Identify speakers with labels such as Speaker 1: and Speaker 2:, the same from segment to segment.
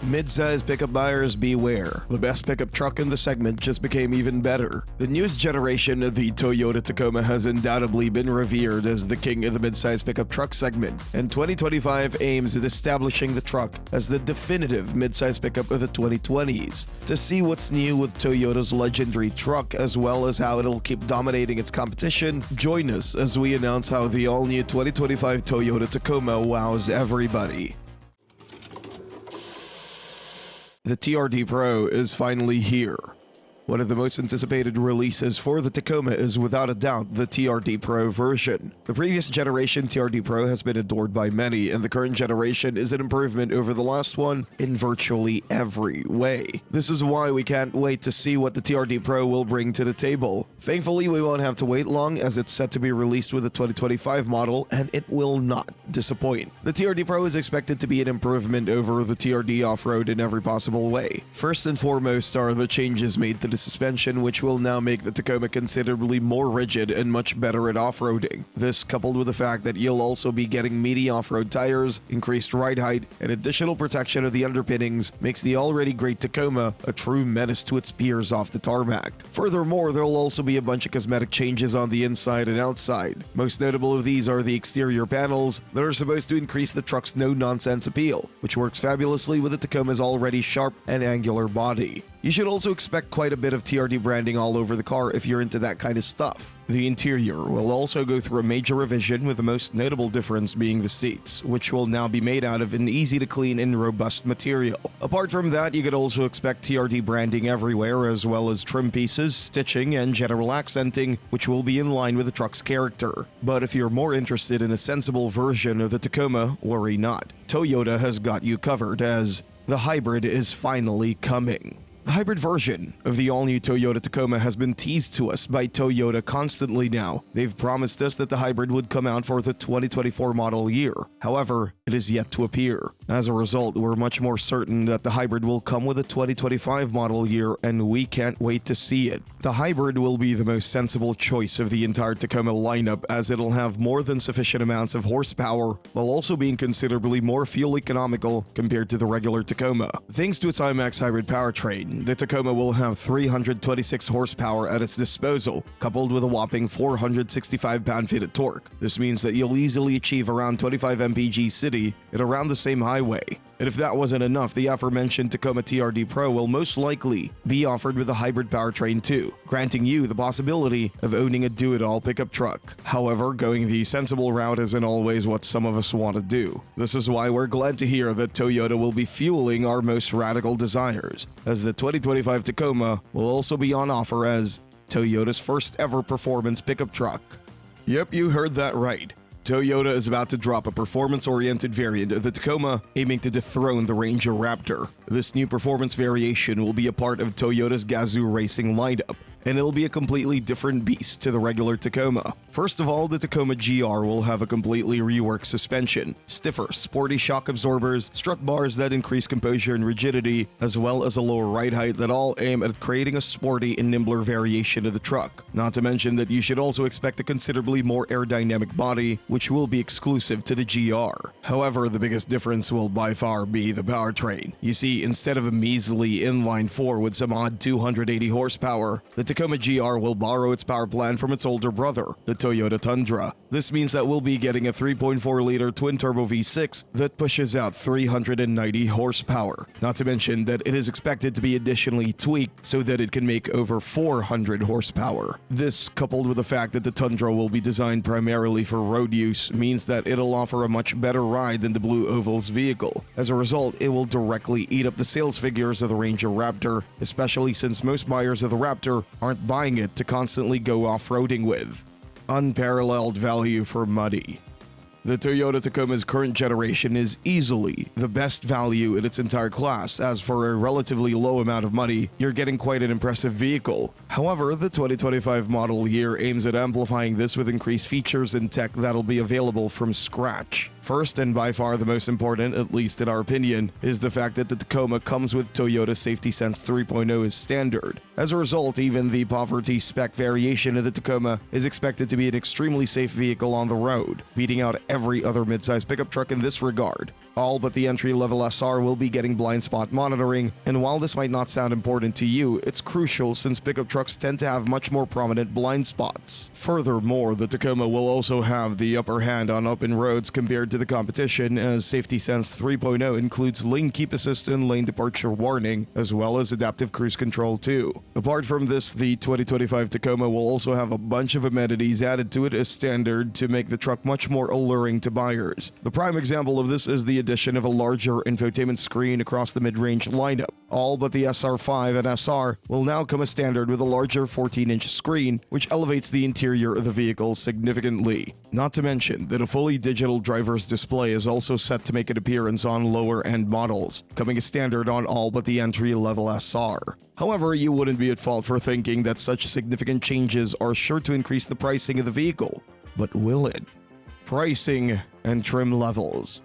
Speaker 1: Mid-size pickup buyers beware. The best pickup truck in the segment just became even better. The newest generation of the Toyota Tacoma has undoubtedly been revered as the king of the mid-size pickup truck segment, and 2025 aims at establishing the truck as the definitive mid-size pickup of the 2020s. To see what's new with Toyota's legendary truck as well as how it'll keep dominating its competition, join us as we announce how the all-new 2025 Toyota Tacoma wows everybody. The TRD Pro is finally here. One of the most anticipated releases for the Tacoma is without a doubt the TRD Pro version. The previous generation TRD Pro has been adored by many, and the current generation is an improvement over the last one in virtually every way. This is why we can't wait to see what the TRD Pro will bring to the table. Thankfully, we won't have to wait long as it's set to be released with the 2025 model, and it will not disappoint. The TRD Pro is expected to be an improvement over the TRD Off-Road in every possible way. First and foremost are the changes made to the suspension, which will now make the Tacoma considerably more rigid and much better at off-roading. This, coupled with the fact that you'll also be getting meaty off-road tires, increased ride height, and additional protection of the underpinnings, makes the already great Tacoma a true menace to its peers off the tarmac. Furthermore, there'll also be a bunch of cosmetic changes on the inside and outside. Most notable of these are the exterior panels that are supposed to increase the truck's no-nonsense appeal, which works fabulously with the Tacoma's already sharp and angular body. You should also expect quite a bit of TRD branding all over the car if you're into that kind of stuff. The interior will also go through a major revision, with the most notable difference being the seats, which will now be made out of an easy-to-clean and robust material. Apart from that, you could also expect TRD branding everywhere, as well as trim pieces, stitching, and general accenting, which will be in line with the truck's character. But if you're more interested in a sensible version of the Tacoma, worry not. Toyota has got you covered, as the hybrid is finally coming. The hybrid version of the all-new Toyota Tacoma has been teased to us by Toyota constantly now. They've promised us that the hybrid would come out for the 2024 model year. However, it is yet to appear. As a result, we're much more certain that the hybrid will come with a 2025 model year, and we can't wait to see it. The hybrid will be the most sensible choice of the entire Tacoma lineup, as it'll have more than sufficient amounts of horsepower, while also being considerably more fuel economical compared to the regular Tacoma. Thanks to its IMAX hybrid powertrain, the Tacoma will have 326 horsepower at its disposal, coupled with a whopping 465 pound-feet of torque. This means that you'll easily achieve around 25 mpg city at around the same highway. And if that wasn't enough, the aforementioned Tacoma TRD Pro will most likely be offered with a hybrid powertrain too, granting you the possibility of owning a do-it-all pickup truck. However, going the sensible route isn't always what some of us want to do. This is why we're glad to hear that Toyota will be fueling our most radical desires, as the 2025 Tacoma will also be on offer as Toyota's first ever performance pickup truck. Yep, you heard that right. Toyota is about to drop a performance-oriented variant of the Tacoma, aiming to dethrone the Ranger Raptor. This new performance variation will be a part of Toyota's Gazoo racing lineup, and it'll be a completely different beast to the regular Tacoma. First of all, the Tacoma GR will have a completely reworked suspension, stiffer, sporty shock absorbers, strut bars that increase composure and rigidity, as well as a lower ride height that all aim at creating a sporty and nimbler variation of the truck. Not to mention that you should also expect a considerably more aerodynamic body, which will be exclusive to the GR. However, the biggest difference will by far be the powertrain. You see, instead of a measly inline-4 with some odd 280 horsepower, the Tacoma GR will borrow its power plant from its older brother, the Toyota Tundra. This means that we'll be getting a 3.4-liter twin-turbo V6 that pushes out 390 horsepower. Not to mention that it is expected to be additionally tweaked so that it can make over 400 horsepower. This, coupled with the fact that the Tundra will be designed primarily for road use, means that it'll offer a much better ride than the Blue Oval's vehicle. As a result, it will directly eat up the sales figures of the Ranger Raptor, especially since most buyers of the Raptor aren't buying it to constantly go off-roading with. Unparalleled value for money. The Toyota Tacoma's current generation is easily the best value in its entire class, as for a relatively low amount of money, you're getting quite an impressive vehicle. However, the 2025 model year aims at amplifying this with increased features and tech that'll be available from scratch. First, and by far the most important, at least in our opinion, is the fact that the Tacoma comes with Toyota Safety Sense 3.0 as standard. As a result, even the poverty spec variation of the Tacoma is expected to be an extremely safe vehicle on the road, beating out every other midsize pickup truck in this regard. All but the entry-level SR will be getting blind spot monitoring, and while this might not sound important to you, it's crucial since pickup trucks tend to have much more prominent blind spots. Furthermore, the Tacoma will also have the upper hand on open roads compared to the competition, as Safety Sense 3.0 includes lane keep assist and lane departure warning, as well as adaptive cruise control too. Apart from this, the 2025 Tacoma will also have a bunch of amenities added to it as standard to make the truck much more alluring to buyers. The prime example of this is the addition of a larger infotainment screen across the mid-range lineup. All but the SR5 and SR will now come as standard with a larger 14-inch screen, which elevates the interior of the vehicle significantly. Not to mention that a fully digital driver's display is also set to make an appearance on lower-end models, coming as standard on all but the entry-level SR. However, you wouldn't be at fault for thinking that such significant changes are sure to increase the pricing of the vehicle. But will it? Pricing and trim levels.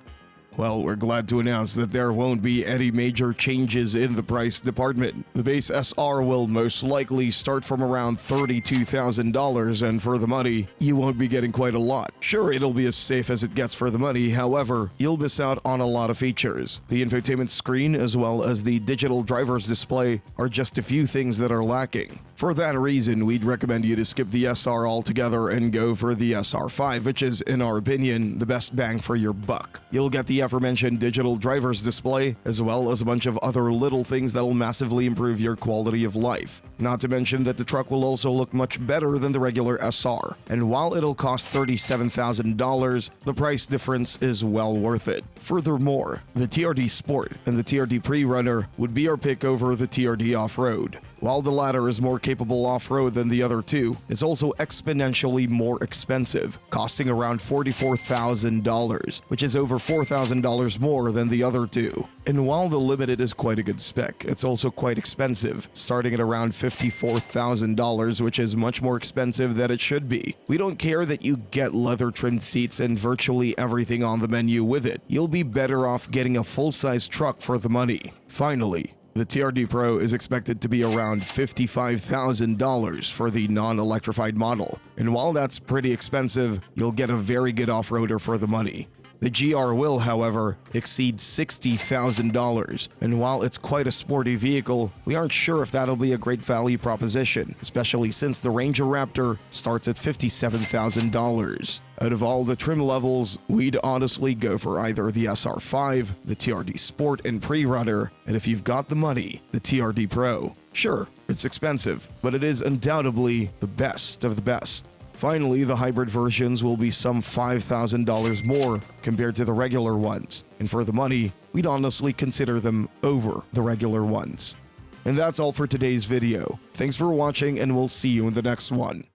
Speaker 1: Well, we're glad to announce that there won't be any major changes in the price department. The base SR will most likely start from around $32,000, and for the money, you won't be getting quite a lot. Sure, it'll be as safe as it gets for the money, however, you'll miss out on a lot of features. The infotainment screen as well as the digital driver's display are just a few things that are lacking. For that reason, we'd recommend you to skip the SR altogether and go for the SR5, which is, in our opinion, the best bang for your buck. You'll get the aforementioned digital driver's display, as well as a bunch of other little things that'll massively improve your quality of life. Not to mention that the truck will also look much better than the regular SR, and while it'll cost $37,000, the price difference is well worth it. Furthermore, the TRD Sport and the TRD Pre-Runner would be our pick over the TRD Off-Road. While the latter is more capable off-road than the other two, it's also exponentially more expensive, costing around $44,000, which is over $4,000 more than the other two. And while the Limited is quite a good spec, it's also quite expensive, starting at around $54,000, which is much more expensive than it should be. We don't care that you get leather-trimmed seats and virtually everything on the menu with it. You'll be better off getting a full-size truck for the money. Finally, the TRD Pro is expected to be around $55,000 for the non-electrified model, and while that's pretty expensive, you'll get a very good off-roader for the money. The GR will, however, exceed $60,000, and while it's quite a sporty vehicle, we aren't sure if that'll be a great value proposition, especially since the Ranger Raptor starts at $57,000. Out of all the trim levels, we'd honestly go for either the SR5, the TRD Sport and Pre-Runner, and if you've got the money, the TRD Pro. Sure, it's expensive, but it is undoubtedly the best of the best. Finally, the hybrid versions will be some $5,000 more compared to the regular ones, and for the money, we'd honestly consider them over the regular ones. And that's all for today's video. Thanks for watching, and we'll see you in the next one.